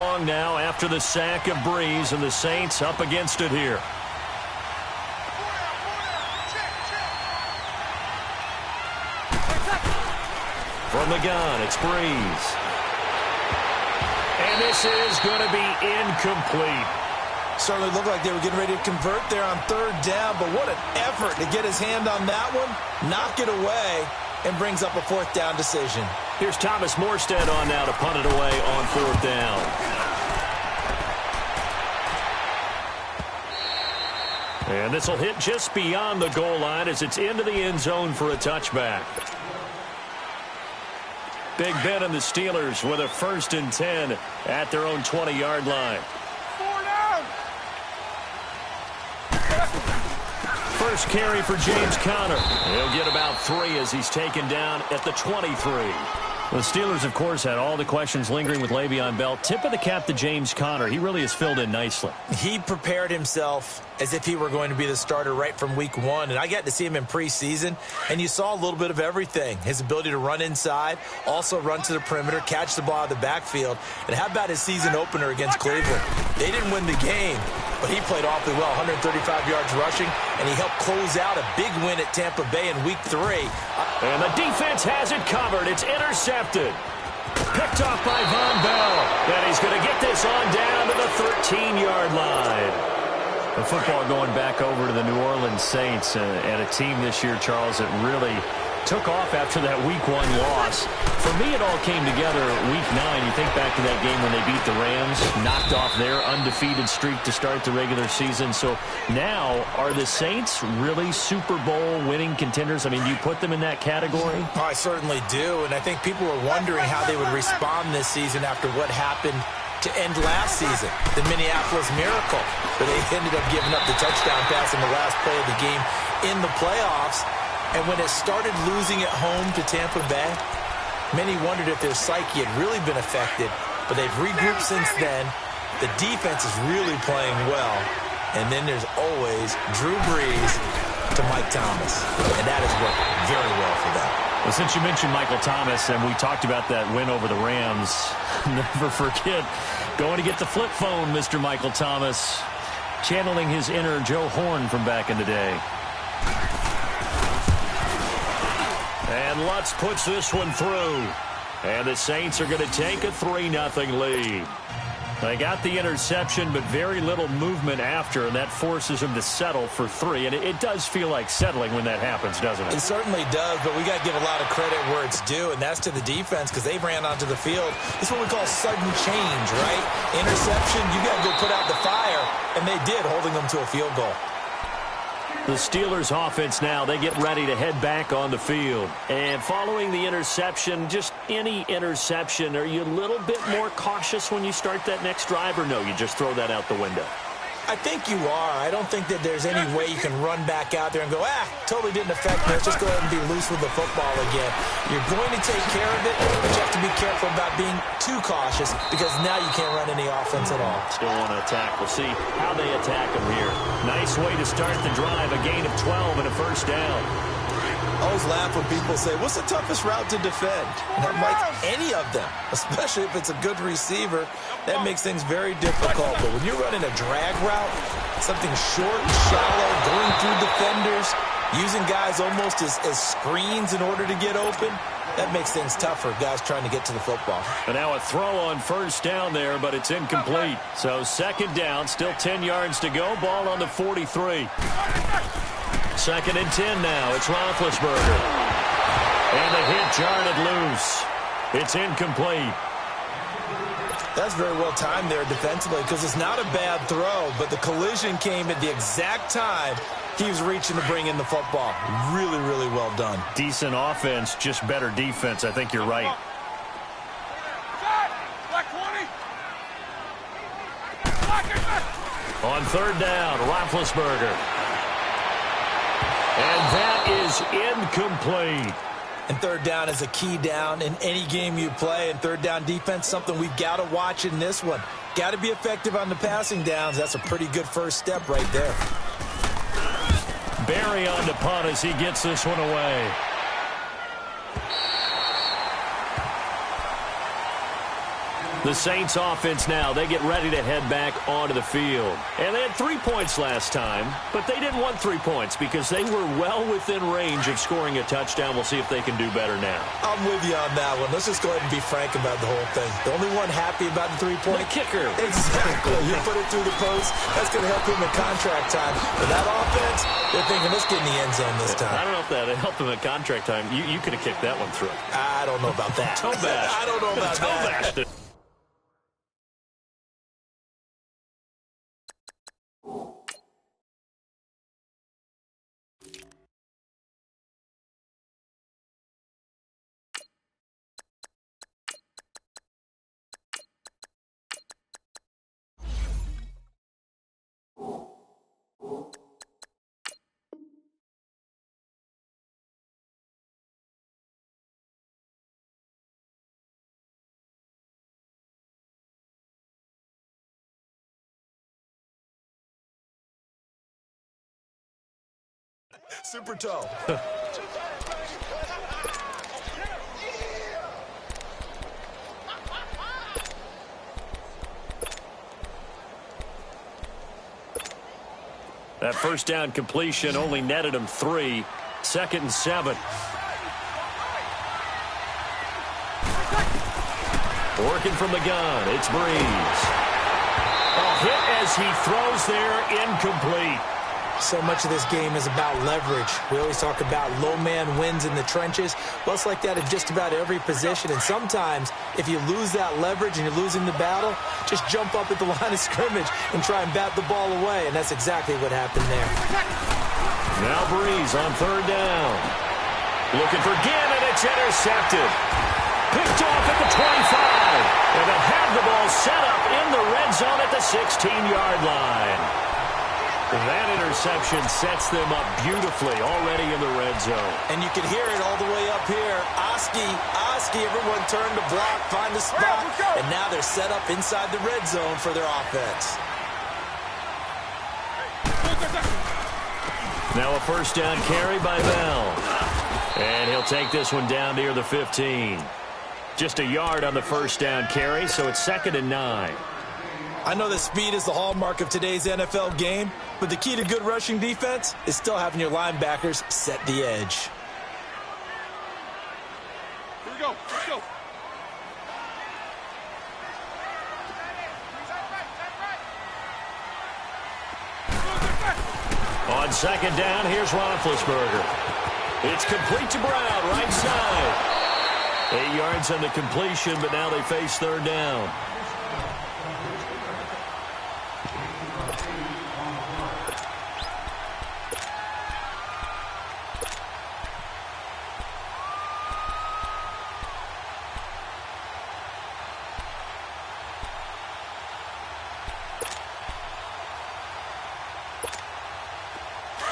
Long now after the sack of Breeze, and the Saints up against it here. From the gun, it's Breeze. And this is going to be incomplete. Certainly looked like they were getting ready to convert there on third down, but what an effort to get his hand on that one, knock it away, and brings up a fourth down decision. Here's Thomas Morstead on now to punt it away on fourth down. And this will hit just beyond the goal line as it's into the end zone for a touchback. Big Ben and the Steelers with a 1st and 10 at their own 20-yard line. First carry for James Conner. He'll get about 3 as he's taken down at the 23. The Steelers, of course, had all the questions lingering with Le'Veon Bell. Tip of the cap to James Conner. He really has filled in nicely. He prepared himself as if he were going to be the starter right from week 1. And I got to see him in preseason, and you saw a little bit of everything. His ability to run inside, also run to the perimeter, catch the ball out of the backfield. And how about his season opener against Cleveland? They didn't win the game, but he played awfully well, 135 yards rushing, and he helped close out a big win at Tampa Bay in week 3. And the defense has it covered. It's intercepted. Picked off by Von Bell. And he's going to get this on down to the 13-yard line. The football going back over to the New Orleans Saints, and a team this year, Charles, that really took off after that week 1 loss. For me, it all came together week 9. You think back to that game when they beat the Rams, knocked off their undefeated streak to start the regular season. So now, are the Saints really Super Bowl winning contenders? I mean, do you put them in that category? I certainly do, and I think people were wondering how they would respond this season after what happened to end last season, the Minneapolis Miracle, where they ended up giving up the touchdown pass in the last play of the game in the playoffs. And when it started losing at home to Tampa Bay, many wondered if their psyche had really been affected, but they've regrouped since then. The defense is really playing well. And then there's always Drew Brees to Mike Thomas, and that has worked very well for them. Well, since you mentioned Michael Thomas, and we talked about that win over the Rams, never forget going to get the flip phone, Mr. Michael Thomas, channeling his inner Joe Horn from back in the day. And Lutz puts this one through. And the Saints are going to take a 3-0 lead. They got the interception, but very little movement after, and that forces them to settle for 3. And it does feel like settling when that happens, doesn't it? It certainly does, but we got to give a lot of credit where it's due, and that's to the defense because they ran onto the field. It's what we call sudden change, right? Interception, you got to go put out the fire, and they did, holding them to a field goal. The Steelers offense now, they get ready to head back on the field. And following the interception, just any interception, are you a little bit more cautious when you start that next drive, or no, you just throw that out the window? I think you are. I don't think that there's any way you can run back out there and go, totally didn't affect me. Let's just go ahead and be loose with the football again. You're going to take care of it, but you have to be careful about being too cautious because now you can't run any offense at all. Still want to attack. We'll see how they attack them here. Nice way to start the drive. A gain of 12 and a first down. I always laugh when people say, what's the toughest route to defend? And I'm like, any of them, especially if it's a good receiver. That makes things very difficult. But when you're running a drag route, something short and shallow, going through defenders, using guys almost as screens in order to get open, that makes things tough for guys trying to get to the football. And now a throw on first down there, but it's incomplete. So second down, still 10 yards to go. Ball on the 43. 2nd and 10 now. It's Roethlisberger. And the hit jarred it loose. It's incomplete. That's very well timed there defensively because it's not a bad throw, but the collision came at the exact time he was reaching to bring in the football. Really, really well done. Decent offense, just better defense. I think you're right. On third down, Roethlisberger. And that is incomplete. And third down is a key down in any game you play. And third down defense, something we've got to watch in this one. Got to be effective on the passing downs. That's a pretty good first step right there. Barry on the punt as he gets this one away. The Saints offense now, they get ready to head back onto the field. And they had 3 points last time, but they didn't want 3 points because they were well within range of scoring a touchdown. We'll see if they can do better now. I'm with you on that one. Let's just go ahead and be frank about the whole thing. The only one happy about the 3-point? The kicker. Exactly. You put it through the post. That's going to help him in contract time. But that offense, they're thinking, let's get in the end zone this time. I don't know if that helped him at contract time. You could have kicked that one through. I don't know about that. Toe bash. I don't know about that. Toe bash. Super toe. That first down completion only netted him 3. 2nd and 7. Working from the gun, it's Breeze. A hit as he throws there, incomplete. So much of this game is about leverage. We always talk about low man wins in the trenches. Well, it's like that at just about every position. And sometimes, if you lose that leverage and you're losing the battle, just jump up at the line of scrimmage and try and bat the ball away. And that's exactly what happened there. Now Breeze on 3rd down. Looking for Gannon. It's intercepted. Picked off at the 25. And they'll have the ball set up in the red zone at the 16-yard line. That interception sets them up beautifully already in the red zone. And you can hear it all the way up here. Oski, everyone turned to block, find a spot, and now they're set up inside the red zone for their offense. Now a first down carry by Bell. And he'll take this one down near the 15. Just a yard on the first down carry, so it's 2nd and 9. I know that speed is the hallmark of today's NFL game, but the key to good rushing defense is still having your linebackers set the edge. Here we go. Let's go. On 2nd down, here's Roethlisberger. It's complete to Brown, right side. 8 yards on the completion, but now they face 3rd down.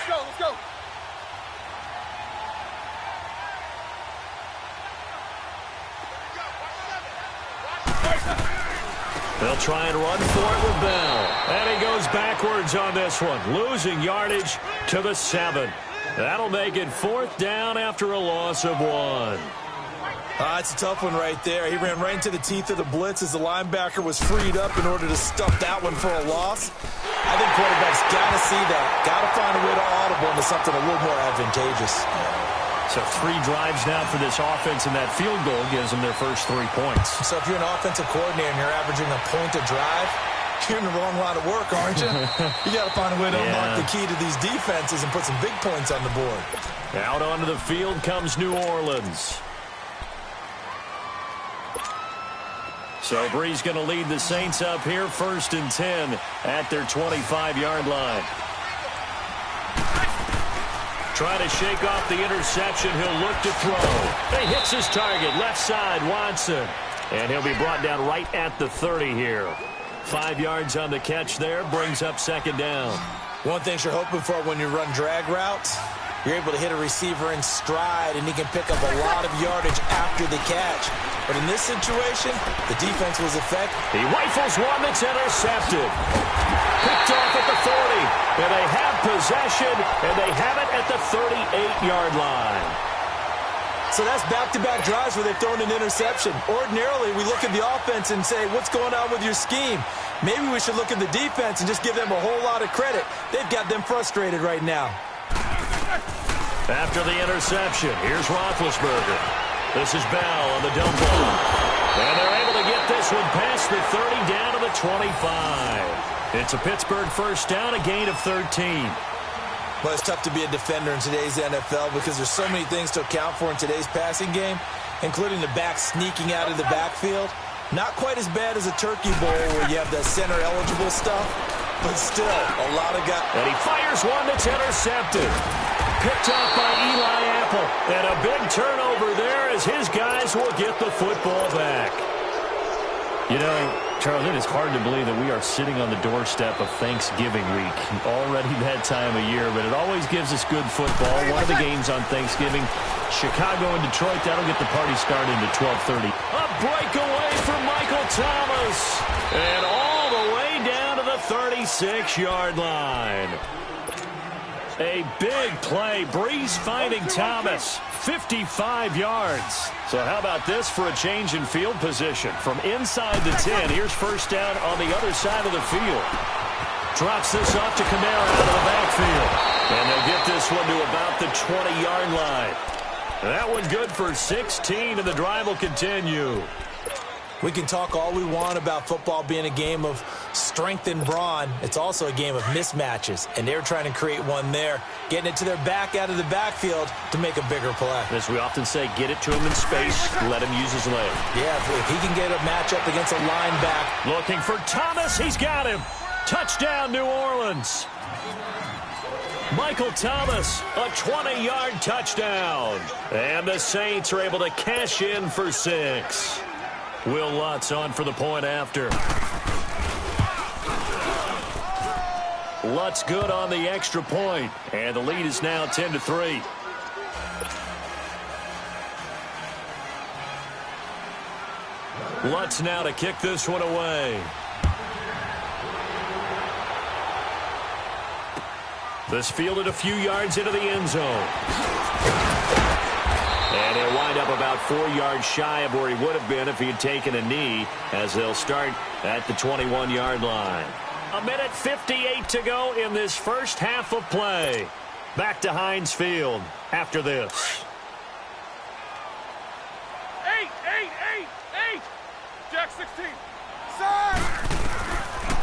Let's go. They'll try and run for it with Bell. And he goes backwards on this one, losing yardage to the 7. That'll make it 4th down after a loss of 1. It's a tough one right there. He ran right into the teeth of the blitz as the linebacker was freed up in order to stuff that one for a loss. I think quarterbacks got to see that. Got to find a way to audible into something a little more advantageous. So 3 drives now for this offense, and that field goal gives them their first 3 points. So if you're an offensive coordinator and you're averaging a point a drive, you're in the wrong line of work, aren't you? You got to find a way to unlock the key to these defenses and put some big points on the board. Out onto the field comes New Orleans. So Breeze going to lead the Saints up here, 1st and 10 at their 25-yard line. Trying to shake off the interception. He'll look to throw. He hits his target, left side, Watson. And he'll be brought down right at the 30 here. 5 yards on the catch there, brings up 2nd down. One thing you're hoping for when you run drag routes, you're able to hit a receiver in stride, and he can pick up a lot of yardage after the catch. But in this situation, the defense was effective. He rifles one that's intercepted. Picked off at the 40. And they have possession, and they have it at the 38-yard line. So that's back-to-back drives where they've thrown an interception. Ordinarily, we look at the offense and say, what's going on with your scheme? Maybe we should look at the defense and just give them a whole lot of credit. They've got them frustrated right now. After the interception, here's Roethlisberger. This is Bell on the dump ball. And they're able to get this one past the 30 down to the 25. It's a Pittsburgh first down, a gain of 13. Well, it's tough to be a defender in today's NFL because there's so many things to account for in today's passing game, including the back sneaking out of the backfield. Not quite as bad as a turkey bowl where you have the center-eligible stuff, but still, a lot of guys. And he fires one that's intercepted. Picked off by Eli Apple. And a big turnover there as his guys will get the football back. You know, Charles, it is hard to believe that we are sitting on the doorstep of Thanksgiving week. Already that time of year, but it always gives us good football. One of the games on Thanksgiving, Chicago and Detroit, that'll get the party started at 12:30. A breakaway for Michael Thomas. And all the way down to the 36-yard line. A big play. Breeze finding Thomas. 55 yards. So how about this for a change in field position? From inside the 10, here's first down on the other side of the field. Drops this off to Kamara out of the backfield. And they'll get this one to about the 20-yard line. That one good for 16, and the drive will continue. We can talk all we want about football being a game of strength and brawn. It's also a game of mismatches, and they're trying to create one there, getting it to their back out of the backfield to make a bigger play. As we often say, get it to him in space, let him use his leg. Yeah, if he can get a matchup against a linebacker. Looking for Thomas, he's got him. Touchdown, New Orleans. Michael Thomas, a 20-yard touchdown. And the Saints are able to cash in for 6. Will Lutz on for the point after. Lutz good on the extra point, and the lead is now 10-3. Lutz now to kick this one away. This fielded a few yards into the end zone. And he'll wind up about 4 yards shy of where he would have been if he had taken a knee, as they'll start at the 21-yard line. 1:58 to go in this first half of play. Back to Heinz Field after this. 8. Jack 16. Side.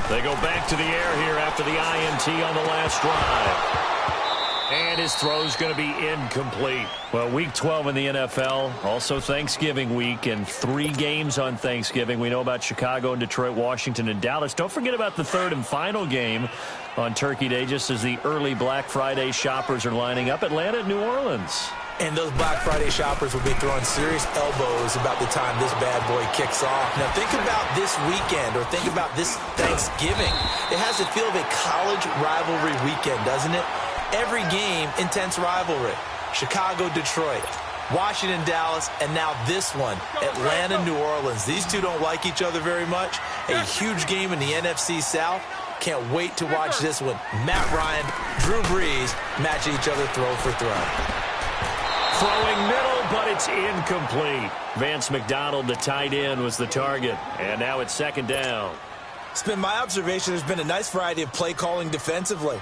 They go back to the air here after the INT on the last drive. And his throw's going to be incomplete. Well, Week 12 in the NFL, also Thanksgiving week, and 3 games on Thanksgiving. We know about Chicago and Detroit, Washington, and Dallas. Don't forget about the third and final game on Turkey Day, just as the early Black Friday shoppers are lining up. Atlanta and New Orleans. And those Black Friday shoppers will be throwing serious elbows about the time this bad boy kicks off. Now, think about this weekend, or think about this Thanksgiving. It has the feel of a college rivalry weekend, doesn't it? Every game, intense rivalry. Chicago, Detroit, Washington, Dallas, and now this one, Atlanta, New Orleans. These two don't like each other very much. A huge game in the NFC South. Can't wait to watch this one. Matt Ryan, Drew Brees match each other throw for throw. Throwing middle, but it's incomplete. Vance McDonald, the tight end, was the target. And now it's second down. It's been my observation there's been a nice variety of play calling defensively.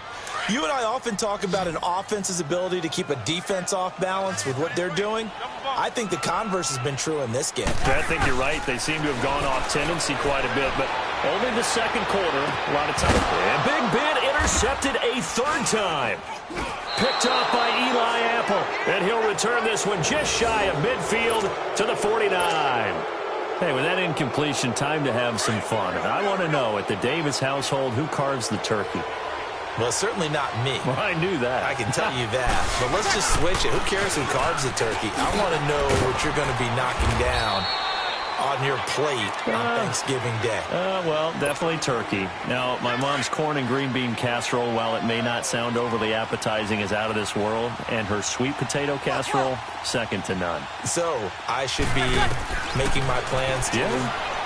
You and I often talk about an offense's ability to keep a defense off balance with what they're doing. I think the converse has been true in this game. I think you're right. They seem to have gone off tendency quite a bit, but only the second quarter, a lot of time. And Big Ben intercepted a third time. Picked off by Eli Apple, and he'll return this one just shy of midfield to the 49. Hey, with that incompletion, time to have some fun. And I want to know, at the Davis household, who carves the turkey? Well, certainly not me. Well, I knew that. I can tell you that. But let's just switch it. Who cares who carves the turkey? I want to know what you're going to be knocking down on your plate on Thanksgiving Day. Well, definitely turkey. Now, my mom's corn and green bean casserole, while it may not sound overly appetizing, is out of this world. And her sweet potato casserole, second to none. So, I should be making my plans to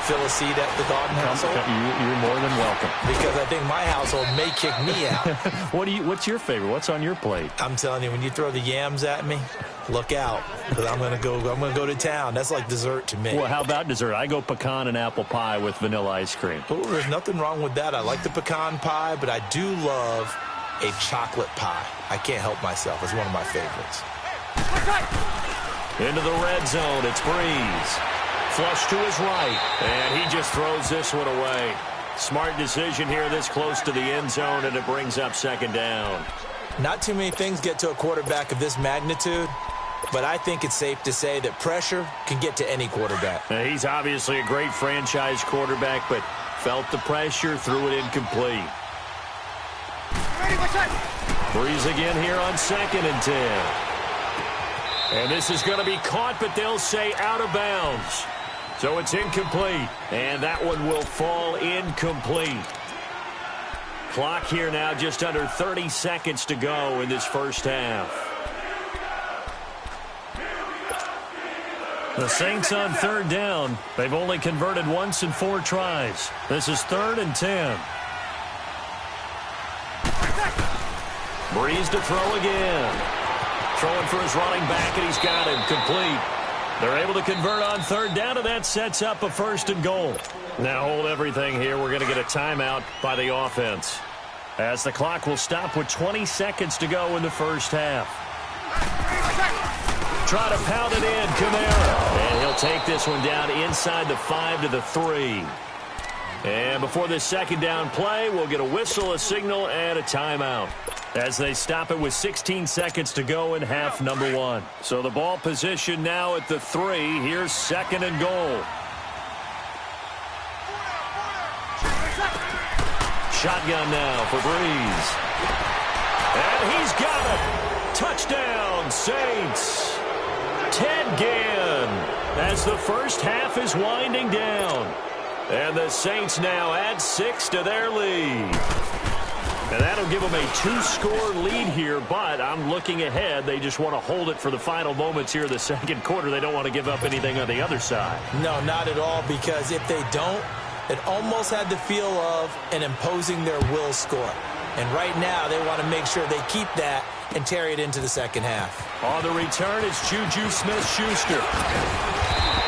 fill a seat at the Dalton household? You're more than welcome. Because I think my household may kick me out. What's your favorite? What's on your plate? I'm telling you, when you throw the yams at me, look out, because I'm gonna go to town. That's like dessert to me. Well, how about dessert? I go pecan and apple pie with vanilla ice cream. Oh, there's nothing wrong with that. I like the pecan pie, but I do love a chocolate pie. I can't help myself. It's one of my favorites. Into the red zone, it's Breeze. Flush to his right, and he just throws this one away. Smart decision here this close to the end zone, and it brings up second down. Not too many things get to a quarterback of this magnitude, but I think it's safe to say that pressure can get to any quarterback. Now, he's obviously a great franchise quarterback, but felt the pressure, threw it incomplete. Breeze again here on 2nd and 10. And this is going to be caught, but they'll say out of bounds. So it's incomplete, and that one will fall incomplete. Clock here now just under 30 seconds to go in this first half. The Saints on 3rd down. They've only converted once in 4 tries. This is 3rd and 10. Breeze to throw again. Throwing for his running back, and he's got him complete. They're able to convert on 3rd down, and that sets up a 1st and goal. Now hold everything here. We're going to get a timeout by the offense, as the clock will stop with 20 seconds to go in the first half. Try to pound it in, Kamara. And he'll take this one down inside the 5 to the 3. And before this second down play, we'll get a whistle, a signal, and a timeout, as they stop it with 16 seconds to go in half number 1. So the ball position now at the 3. Here's 2nd and goal. Shotgun now for Breeze. And he's got it. Touchdown, Saints. Ted Ginn, as the first half is winding down. And the Saints now add 6 to their lead. And that'll give them a 2-score lead here, but I'm looking ahead. They just want to hold it for the final moments here of the second quarter. They don't want to give up anything on the other side. No, not at all, because if they don't, it almost had the feel of an imposing their will score. And right now, they want to make sure they keep that and carry it into the second half. On the return, it's Juju Smith-Schuster.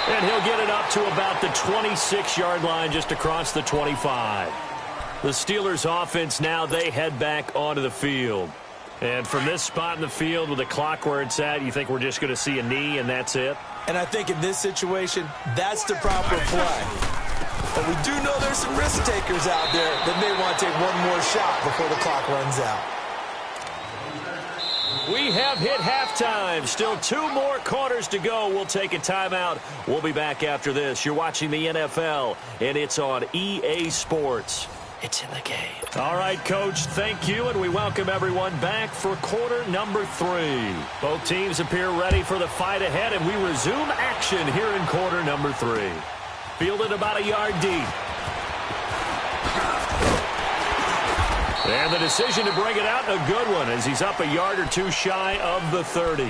And he'll get it up to about the 26-yard line, just across the 25. The Steelers' offense now, they head back onto the field. And from this spot in the field with the clock where it's at, you think we're just going to see a knee and that's it? And I think in this situation, that's the proper play. But we do know there's some risk takers out there that may want to take one more shot before the clock runs out. We have hit halftime. Still 2 more quarters to go. We'll take a timeout. We'll be back after this. You're watching the NFL, and it's on EA Sports. It's in the game. All right, Coach, thank you, and we welcome everyone back for quarter number 3. Both teams appear ready for the fight ahead, and we resume action here in quarter number 3. Fielded about a yard deep. And the decision to bring it out, a good one, as he's up a yard or 2 shy of the 30.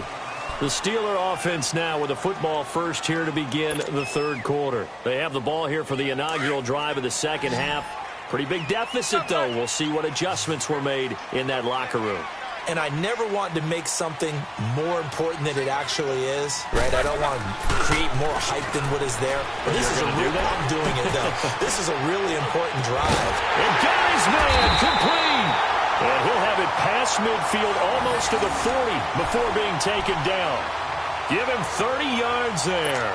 The Steeler offense now with a football first here to begin the third quarter. They have the ball here for the inaugural drive of the second half. Pretty big deficit, though. We'll see what adjustments were made in that locker room. And I never want to make something more important than it actually is, right? I don't want to create more hype than what is there. But this is I'm doing it, though. This is a really important drive. And got his man complete. And he'll have it past midfield almost to the 40 before being taken down. Give him 30 yards there.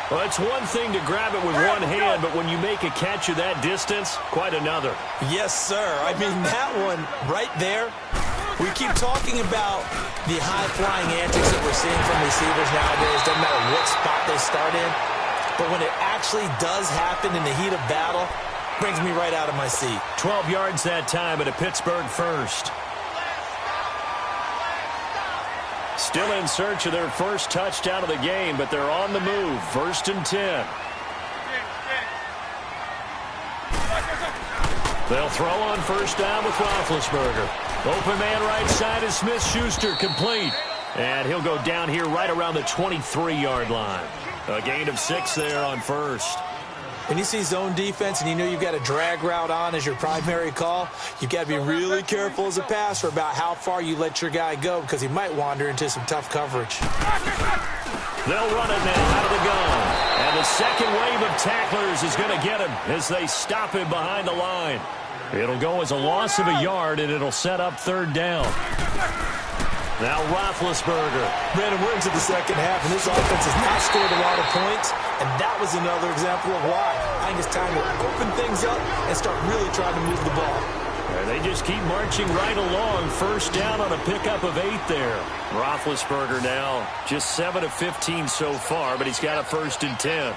Well, it's one thing to grab it with one hand, but when you make a catch of that distance, quite another. Yes, sir. I mean, that one right there. We keep talking about the high-flying antics that we're seeing from receivers nowadays. Doesn't matter what spot they start in. But when it actually does happen in the heat of battle, brings me right out of my seat. 12 yards that time at a Pittsburgh first. Still in search of their first touchdown of the game, but they're on the move. 1st and 10. They'll throw on first down with Roethlisberger. Open man right side is Smith-Schuster, complete. And he'll go down here right around the 23-yard line. A gain of 6 there on first. When you see zone defense and you know you've got a drag route on as your primary call, you've got to be really careful as a passer about how far you let your guy go because he might wander into some tough coverage. They'll run it now out of the gun. And the second wave of tacklers is going to get him as they stop him behind the line. It'll go as a loss of a yard, and it'll set up third down. Now Roethlisberger. Brandon, we're into the second half, and this offense has not scored a lot of points, and that was another example of why. I think it's time to open things up and start really trying to move the ball. They just keep marching right along. First down on a pickup of 8 there. Roethlisberger now just 7 of 15 so far, but he's got a 1st and 10.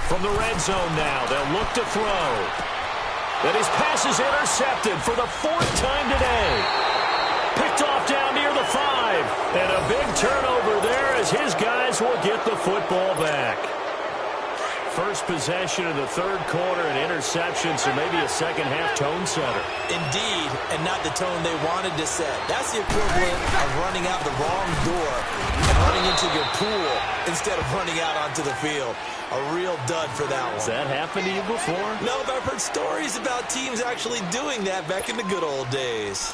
From the red zone now, they'll look to throw. And his pass is intercepted for the 4th time today. Picked off down near the 5. And a big turnover there as his guys will get the football back. First possession of the third quarter, an interception, so maybe a second-half tone setter. Indeed, and not the tone they wanted to set. That's the equivalent of running out the wrong door and running into your pool instead of running out onto the field. A real dud for that one. Has that happened to you before? No, but I've heard stories about teams actually doing that back in the good old days.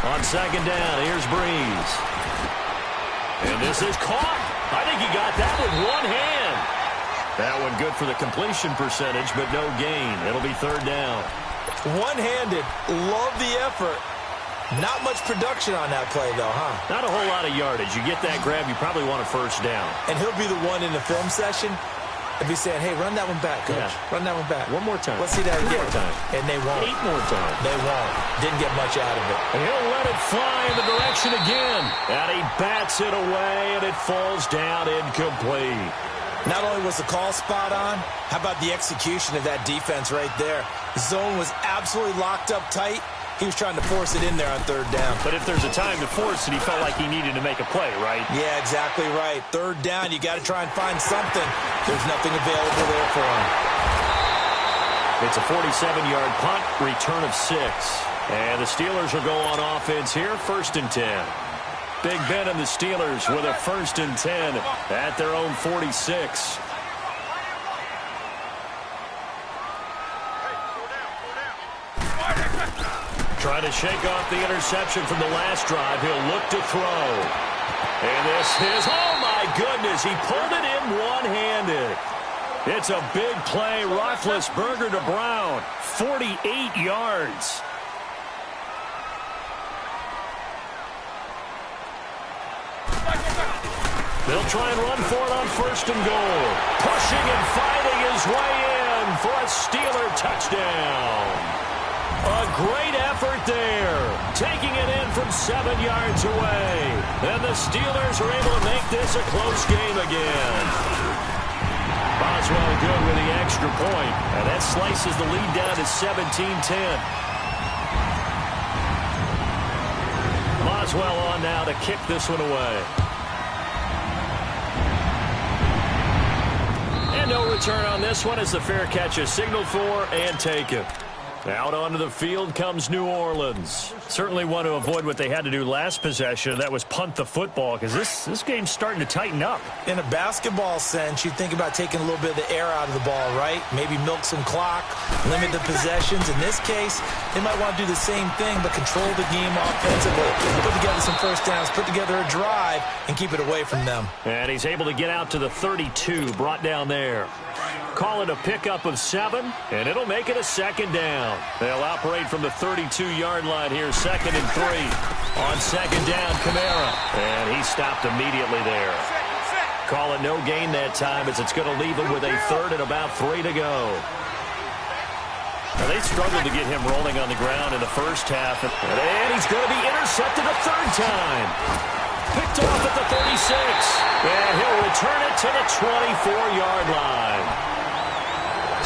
On second down, here's Breeze. And this is caught. I think he got that with one hand. That one good for the completion percentage, but no gain. It'll be third down. One-handed. Love the effort. Not much production on that play, though, huh? Not a whole lot of yardage. You get that grab, you probably want a first down. And he'll be the one in the film session if he's saying, hey, run that one back, coach. Yeah. Run that one back. One more time. Let's see that again. 2 more times. And they won't. 8 more times. They won't. Didn't get much out of it. And he'll let it fly in the direction again. And he bats it away, and it falls down incomplete. Not only was the call spot on, how about the execution of that defense right there? The zone was absolutely locked up tight. He was trying to force it in there on third down. But if there's a time to force it, he felt like he needed to make a play, right? Yeah, exactly right. Third down, you got to try and find something. There's nothing available there for him. It's a 47-yard punt, return of 6. And the Steelers will go on offense here, 1st and 10. Big Ben and the Steelers with a 1st and 10 at their own 46. Trying to shake off the interception from the last drive. He'll look to throw. And this is, oh my goodness, he pulled it in one-handed. It's a big play. Roethlisberger to Brown, 48 yards. They'll try and run for it on 1st and goal. Pushing and fighting his way in for a Steeler touchdown. A great effort there, taking it in from 7 yards away. And the Steelers are able to make this a close game again. Boswell good with the extra point, and that slices the lead down to 17-10. Boswell on now to kick this one away. And no return on this one as the fair catch is signaled for and taken. Out onto the field comes New Orleans. Certainly want to avoid what they had to do last possession. That was punt the football because this game's starting to tighten up. In a basketball sense, you think about taking a little bit of the air out of the ball, right? Maybe milk some clock, limit the possessions. In this case, they might want to do the same thing but control the game offensively. Put together some first downs, put together a drive, and keep it away from them. And he's able to get out to the 32, brought down there. Call it a pickup of 7, and it'll make it a 2nd down. They'll operate from the 32-yard line here, 2nd and 3. On 2nd down, Kamara. And he stopped immediately there. Call it no gain that time as it's going to leave him with a 3rd and about 3 to go. Now, they struggled to get him rolling on the ground in the first half. And he's going to be intercepted a 3rd time. Picked off at the 36. And he'll return it to the 24-yard line.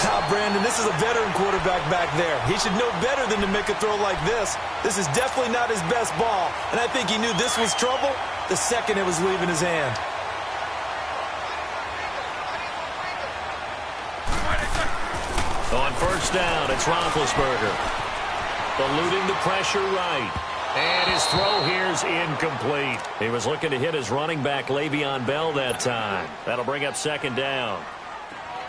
Now, Brandon, this is a veteran quarterback back there. He should know better than to make a throw like this. This is definitely not his best ball, and I think he knew this was trouble the second it was leaving his hand. On first down. It's Roethlisberger. Eluding the pressure right. And his throw here's incomplete. He was looking to hit his running back, Le'Veon Bell, that time. That'll bring up second down.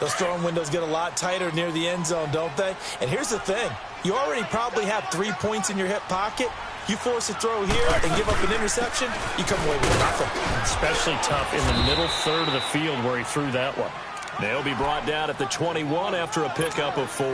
Those throwing windows get a lot tighter near the end zone, don't they? And here's the thing. You already probably have 3 points in your hip pocket. You force a throw here and give up an interception, you come away with nothing. Especially tough in the middle third of the field where he threw that one. They'll be brought down at the 21 after a pickup of 4.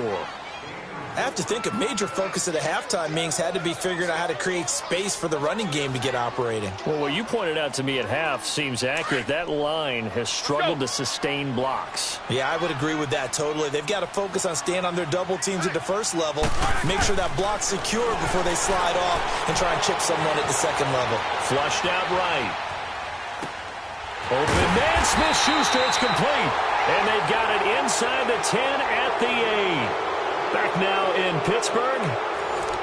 I have to think a major focus of the halftime meetings had to be figuring out how to create space for the running game to get operating. Well, what you pointed out to me at half seems accurate. That line has struggled to sustain blocks. Yeah, I would agree with that totally. They've got to focus on staying on their double teams at the first level, make sure that block's secure before they slide off and try and chip someone at the second level. Flushed out right. Open man, Smith-Schuster, it's complete. And they've got it inside the 10 at the 8. Back now in Pittsburgh.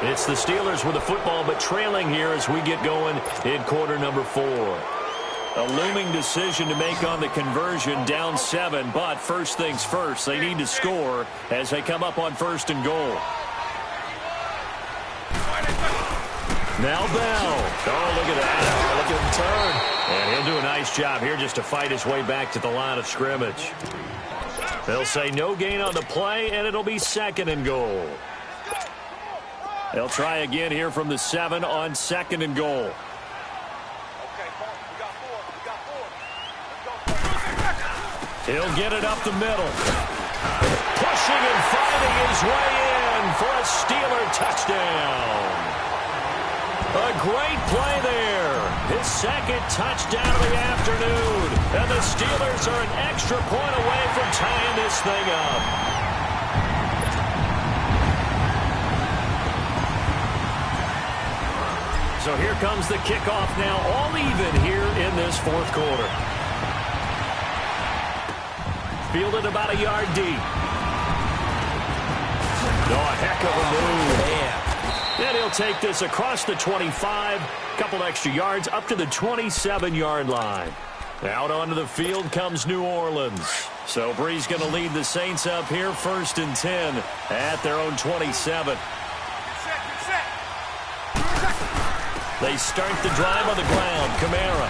It's the Steelers with the football, but trailing here as we get going in quarter number 4. A looming decision to make on the conversion, down 7, but first things first, they need to score as they come up on first and goal. Now Bell. Oh, look at that. Look at him turn. And he'll do a nice job here just to fight his way back to the line of scrimmage. They'll say no gain on the play, and it'll be second and goal. They'll try again here from the 7 on second and goal. He'll get it up the middle. Pushing and fighting his way in for a Steeler touchdown. A great play there. His second touchdown of the afternoon. And the Steelers are an extra point away from tying this thing up. So here comes the kickoff now, all even here in this fourth quarter. Fielded about a yard deep. Oh, a heck of a move. Man. And he'll take this across the 25, couple extra yards up to the 27-yard line. Out onto the field comes New Orleans. So Bree's going to lead the Saints up here, 1st and 10 at their own 27. They start the drive on the ground. Kamara.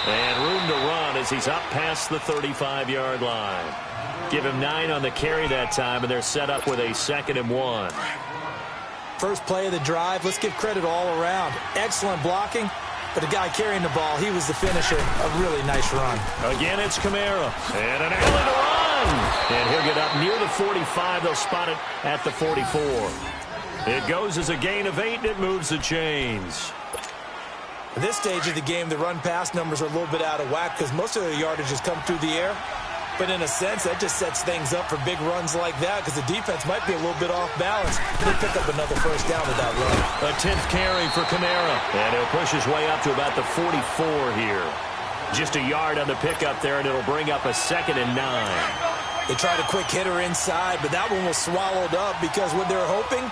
And room to run as he's up past the 35-yard line. Give him 9 on the carry that time, and they're set up with a 2nd and 1. First play of the drive, let's give credit all around. Excellent blocking, but the guy carrying the ball, he was the finisher. A really nice run. Again, it's Kamara. And an alley to run. And he'll get up near the 45. They'll spot it at the 44. It goes as a gain of 8, and it moves the chains. At this stage of the game, the run-pass numbers are a little bit out of whack because most of their yardage has come through the air. But in a sense, that just sets things up for big runs like that because the defense might be a little bit off balance. They pick up another first down with that run. A 10th carry for Kamara. And he'll push his way up to about the 44 here. Just a yard on the pickup there, and it'll bring up a 2nd and 9. They tried a quick hitter inside, but that one was swallowed up because what they're hoping,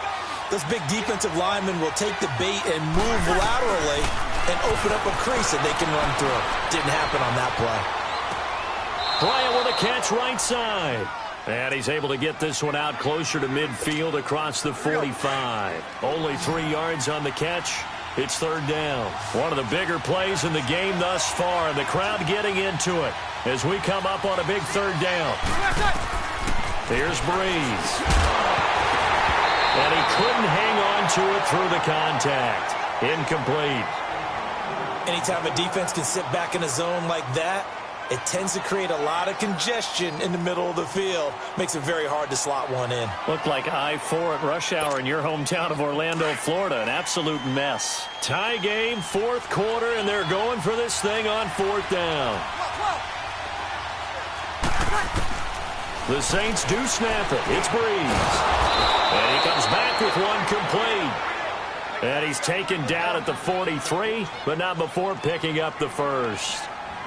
those big defensive linemen will take the bait and move laterally and open up a crease that they can run through. Didn't happen on that play. Bryant with a catch right side. And he's able to get this one out closer to midfield across the 45. Only 3 yards on the catch. It's 3rd down. One of the bigger plays in the game thus far. And the crowd getting into it as we come up on a big 3rd down. Here's Breeze. And he couldn't hang on to it through the contact. Incomplete. Anytime a defense can sit back in a zone like that, it tends to create a lot of congestion in the middle of the field. Makes it very hard to slot one in. Looked like I-4 at rush hour in your hometown of Orlando, Florida. An absolute mess. Tie game, 4th quarter, and they're going for this thing on 4th down. The Saints do snap it. It's Breeze. And he comes back with one complete. And he's taken down at the 43, but not before picking up the first.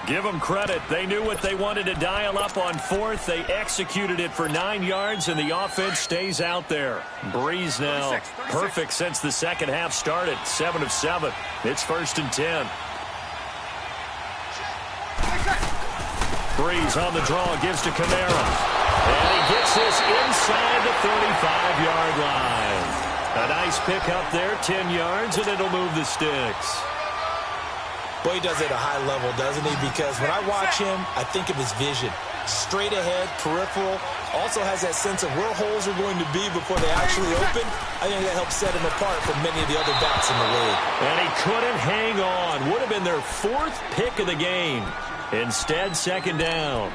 Give them credit. They knew what they wanted to dial up on 4th. They executed it for 9 yards, and the offense stays out there. Breeze now perfect since the second half started. 7 of 7. It's 1st and 10. Breeze on the draw, gives to Kamara. And he gets this inside the 35-yard line. A nice pickup there, 10 yards, and it'll move the sticks. Boy, he does it at a high level, doesn't he? Because when I watch him, I think of his vision. Straight ahead, peripheral. Also has that sense of where holes are going to be before they actually open. I think that helps set him apart from many of the other backs in the league. And he couldn't hang on. Would have been their 4th pick of the game. Instead, second down.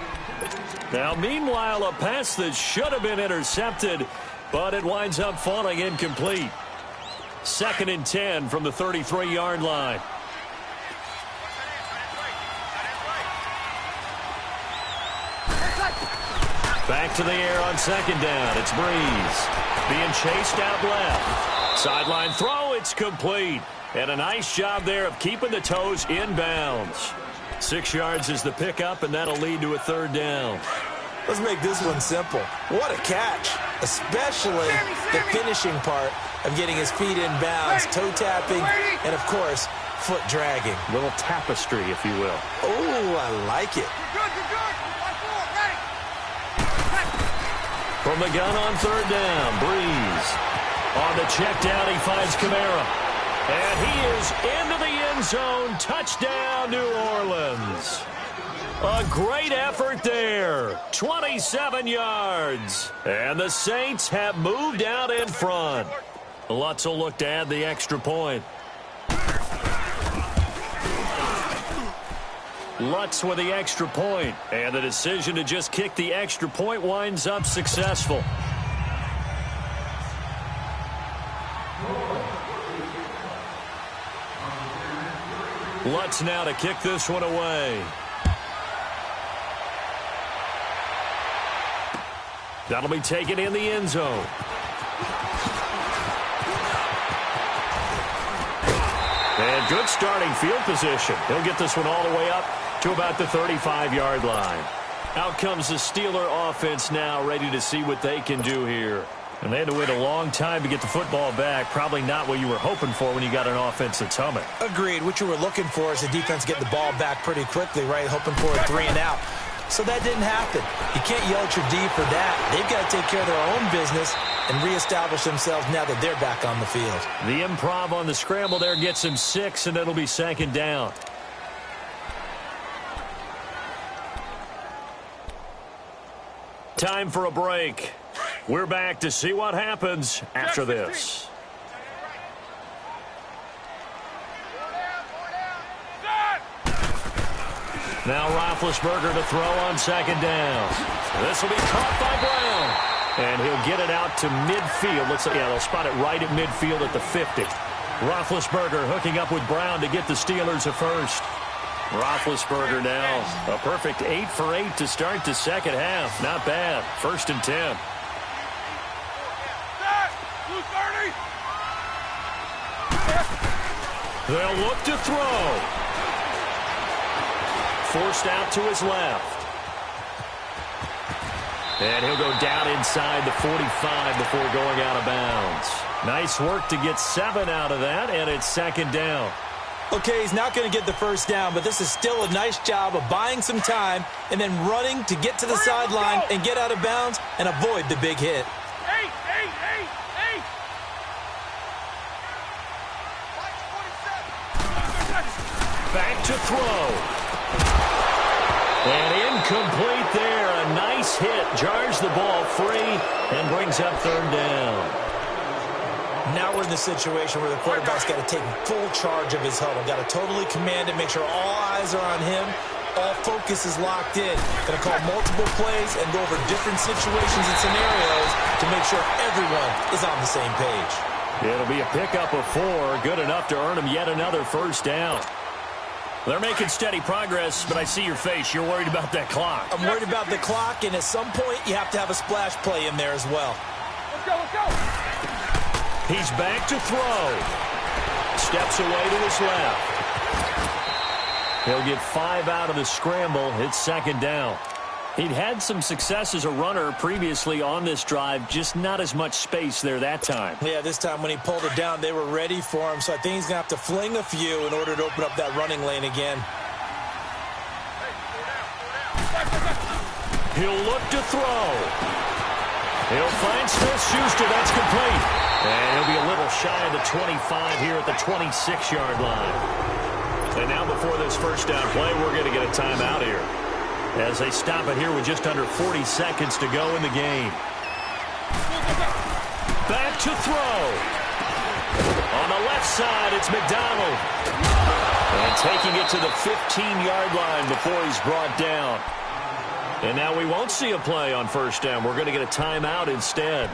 Now, meanwhile, a pass that should have been intercepted, but it winds up falling incomplete. 2nd and 10 from the 33-yard line. Back to the air on second down. It's Breeze. Being chased out left. Sideline throw, it's complete. And a nice job there of keeping the toes inbounds. 6 yards is the pickup, and that'll lead to a 3rd down. Let's make this one simple. What a catch, especially the finishing part of getting his feet in bounds, toe tapping, and, of course, foot dragging. Little tapestry, if you will. Oh, I like it. From the gun on 3rd down, Breeze. On the check down, he finds Kamara. And he is into the end zone. Touchdown, New Orleans. A great effort there. 27 yards. And the Saints have moved out in front. Lutz will look to add the extra point. Lutz with the extra point. And the decision to just kick the extra point winds up successful. Lutz now to kick this one away. That'll be taken in the end zone. And good starting field position. He'll get this one all the way up to about the 35-yard line. Out comes the Steeler offense now, ready to see what they can do here. And they had to wait a long time to get the football back. Probably not what you were hoping for when you got an offense that's humming. Agreed. What you were looking for is the defense get the ball back pretty quickly, right? Hoping for a 3 and out. So that didn't happen. You can't yell at your D for that. They've got to take care of their own business and reestablish themselves now that they're back on the field. The improv on the scramble there gets him 6, and it'll be 2nd down. Time for a break. We're back to see what happens after this. Now Roethlisberger to throw on 2nd down. This will be caught by Brown. And he'll get it out to midfield. Looks like, they'll spot it right at midfield at the 50. Roethlisberger hooking up with Brown to get the Steelers a first. Roethlisberger now a perfect 8 for 8 to start the second half. Not bad. 1st and 10. They'll look to throw. Forced out to his left. And he'll go down inside the 45 before going out of bounds. Nice work to get 7 out of that, and it's 2nd down. Okay, he's not going to get the first down, but this is still a nice job of buying some time and then running to get to the sideline and get out of bounds and avoid the big hit. Back to throw. And incomplete there. A nice hit. Jars the ball free and brings up 3rd down. Now we're in the situation where the quarterback's got to take full charge of his huddle. Got to totally command it, make sure all eyes are on him. All focus is locked in. Going to call multiple plays and go over different situations and scenarios to make sure everyone is on the same page. It'll be a pickup of 4. Good enough to earn him yet another first down. They're making steady progress, but I see your face. You're worried about that clock. I'm worried about the clock, and at some point, you have to have a splash play in there as well. Let's go, let's go. He's back to throw. Steps away to his left. He'll get 5 out of the scramble. It's 2nd down. He'd had some success as a runner previously on this drive, just not as much space there that time. Yeah, this time when he pulled it down, they were ready for him, so I think he's going to have to fling a few in order to open up that running lane again. He'll look to throw. He'll find Smith-Schuster. That's complete. And he'll be a little shy of the 25 here at the 26-yard line. And now before this first down play, we're going to get a timeout here, as they stop it here with just under 40 seconds to go in the game. Back to throw. On the left side, it's McDonald. And taking it to the 15-yard line before he's brought down. And now we won't see a play on first down. We're going to get a timeout instead,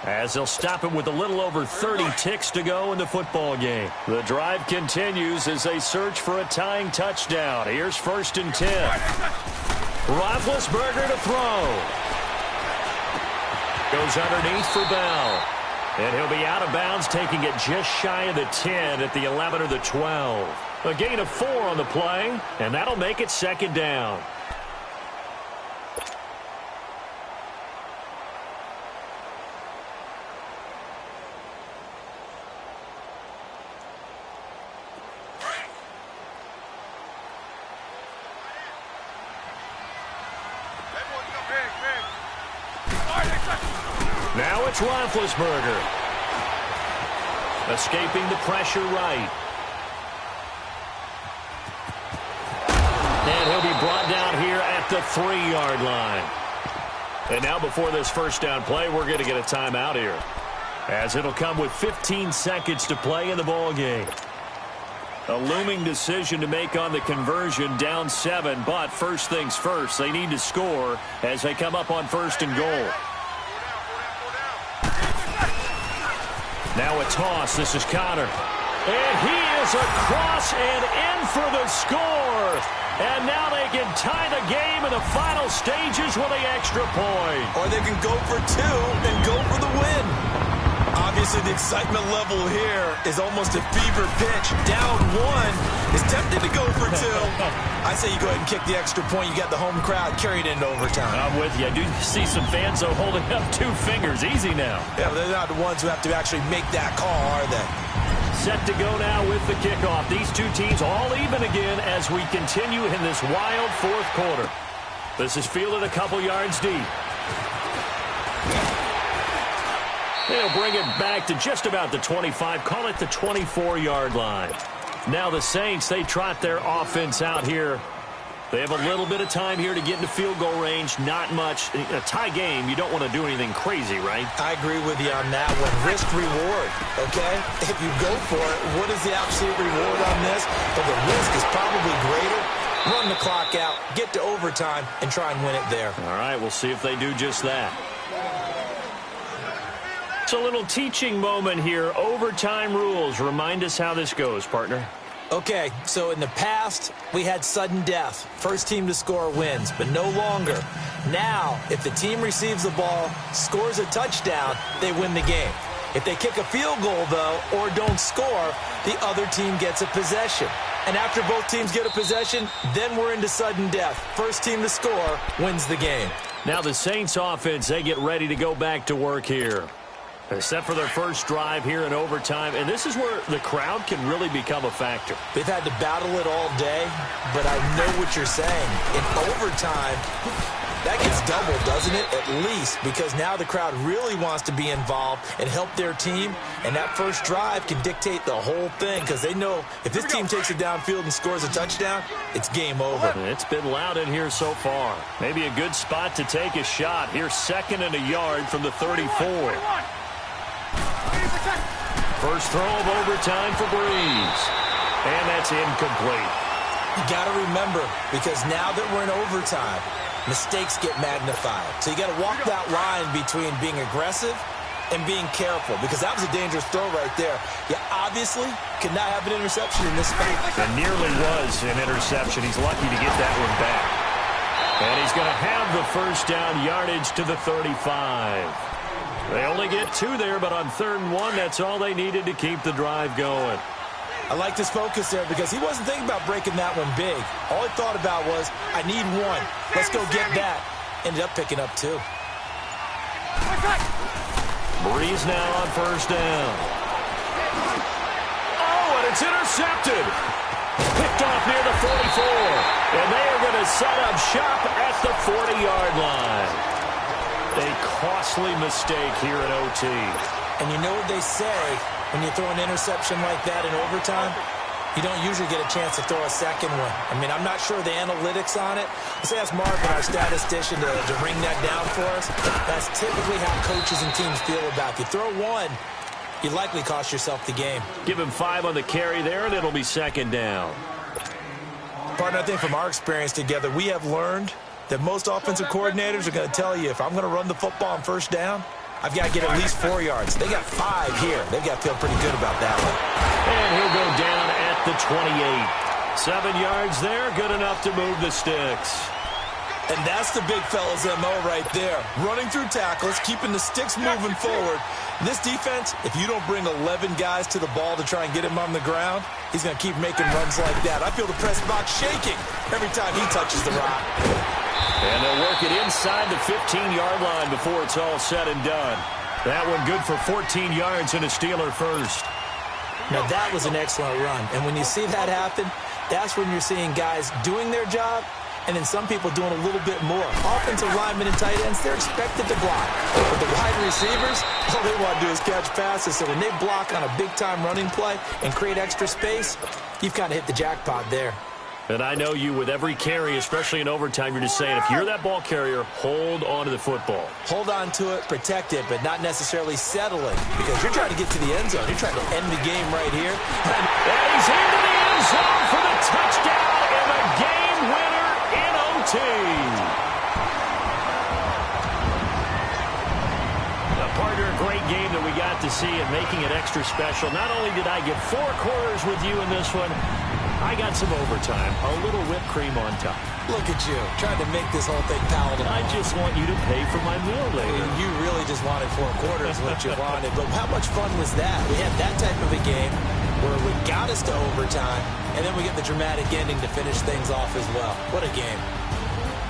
as they'll stop it with a little over 30 ticks to go in the football game. The drive continues as they search for a tying touchdown. Here's 1st and 10. Roethlisberger to throw. Goes underneath for Bell. And he'll be out of bounds, taking it just shy of the 10 at the 11 or the 12. A gain of 4 on the play, and that'll make it 2nd down. Now it's Roethlisberger. Escaping the pressure right. And he'll be brought down here at the 3-yard line. And now before this first down play, we're going to get a timeout here, as it'll come with 15 seconds to play in the ball game. A looming decision to make on the conversion, down 7, but first things first, they need to score as they come up on 1st and goal. Now a toss. This is Connor. And he is across and in for the score. And now they can tie the game in the final stages with the extra point. Or they can go for 2 and go for the win. Obviously, the excitement level here is almost a fever pitch. Down 1 is tempted to go for 2. I say you go ahead and kick the extra point. You got the home crowd carried into overtime. I'm with you. I do see some fans, though, holding up 2 fingers. Easy now. Yeah, but they're not the ones who have to actually make that call, are they? Set to go now with the kickoff. These two teams all even again as we continue in this wild 4th quarter. This is fielded a couple yards deep. They'll bring it back to just about the 25, call it the 24-yard line. Now the Saints, they trot their offense out here. They have a little bit of time here to get into field goal range, not much. In a tie game, you don't want to do anything crazy, right? I agree with you on that one. Risk reward, okay? If you go for it, what is the absolute reward on this? But the risk is probably greater. Run the clock out, get to overtime, and try and win it there. All right, we'll see if they do just that. It's a little teaching moment here. Overtime rules. Remind us how this goes, partner. Okay, so in the past, we had sudden death. First team to score wins, but no longer. Now, if the team receives the ball, scores a touchdown, they win the game. If they kick a field goal, though, or don't score, the other team gets a possession. And after both teams get a possession, then we're into sudden death. First team to score wins the game. Now the Saints offense, they get ready to go back to work here. They're set for their first drive here in overtime, and this is where the crowd can really become a factor. They've had to battle it all day, but I know what you're saying. In overtime, that gets doubled, doesn't it? At least, because now the crowd really wants to be involved and help their team, and that first drive can dictate the whole thing, because they know if this team takes it downfield and scores a touchdown, it's game over. It's been loud in here so far. Maybe a good spot to take a shot. Here's 2nd and a yard from the 34. First throw of overtime for Breeze. And that's incomplete. You got to remember, because now that we're in overtime, mistakes get magnified. So you got to walk that line between being aggressive and being careful, because that was a dangerous throw right there. You obviously could not have an interception in this spot. It nearly was an interception. He's lucky to get that one back. And he's going to have the first down yardage to the 35. They only get 2 there, but on 3rd and 1, that's all they needed to keep the drive going. I like this focus there because he wasn't thinking about breaking that one big. All he thought about was, I need 1. Let's go get that. Ended up picking up 2. Breeze now on first down. Oh, and it's intercepted. Picked off near the 44. And they are going to set up shop at the 40-yard line. A costly mistake here at OT. And you know what they say, when you throw an interception like that in overtime, you don't usually get a chance to throw a second one. I mean, I'm not sure the analytics on it. Let's ask Marvin, our statistician, to ring that down for us. That's typically how coaches and teams feel about you. Throw one, you likely cost yourself the game. Give him 5 on the carry there, and it'll be second down. Partner, I think from our experience together, we have learned that most offensive coordinators are going to tell you, if I'm going to run the football on first down, I've got to get at least 4 yards. They got 5 here. They've got to feel pretty good about that one. And he'll go down at the 28. 7 yards there, good enough to move the sticks. And that's the big fella's MO right there. Running through tackles, keeping the sticks moving forward. This defense, if you don't bring 11 guys to the ball to try and get him on the ground, he's going to keep making runs like that. I feel the press box shaking every time he touches the rock. And they'll work it inside the 15-yard line before it's all said and done. That one good for 14 yards and a Steeler first. Now, that was an excellent run. And when you see that happen, that's when you're seeing guys doing their job and then some people doing a little bit more. Offensive linemen and tight ends, they're expected to block. But the wide receivers, all they want to do is catch passes. So when they block on a big-time running play and create extra space, you've kind of hit the jackpot there. And I know you, with every carry, especially in overtime, you're just saying, if you're that ball carrier, hold on to the football. Hold on to it, protect it, but not necessarily settling, because you're trying to get to the end zone. You're trying to end the game right here. And he's into the end zone for the touchdown and the game winner in OT. Partner, a great game that we got to see and making it extra special. Not only did I get 4 quarters with you in this one, I got some overtime, a little whipped cream on top. Look at you, trying to make this whole thing palatable. I just want you to pay for my meal later. You really just wanted 4 quarters, what you wanted. But how much fun was that? We had that type of a game where we got us to overtime, and then we get the dramatic ending to finish things off as well. What a game.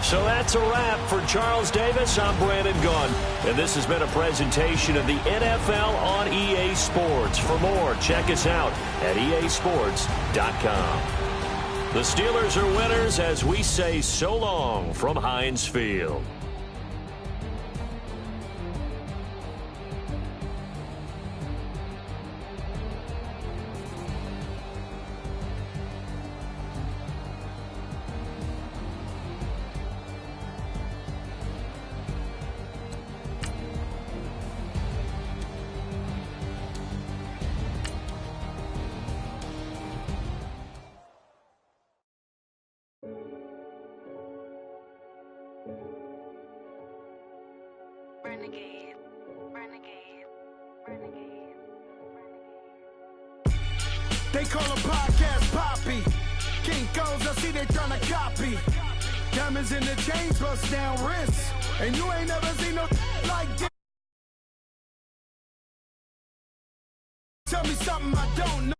So that's a wrap for Charles Davis. I'm Brandon Gunn, and this has been a presentation of the NFL on EA Sports. For more, check us out at easports.com. The Steelers are winners as we say so long from Heinz Field. Renegade, renegade, renegade, renegade. They call a podcast Poppy. Kinkos, I see they tryna copy. Diamonds in the chains, bust down wrists. And you ain't never seen no like this. Tell me something I don't know.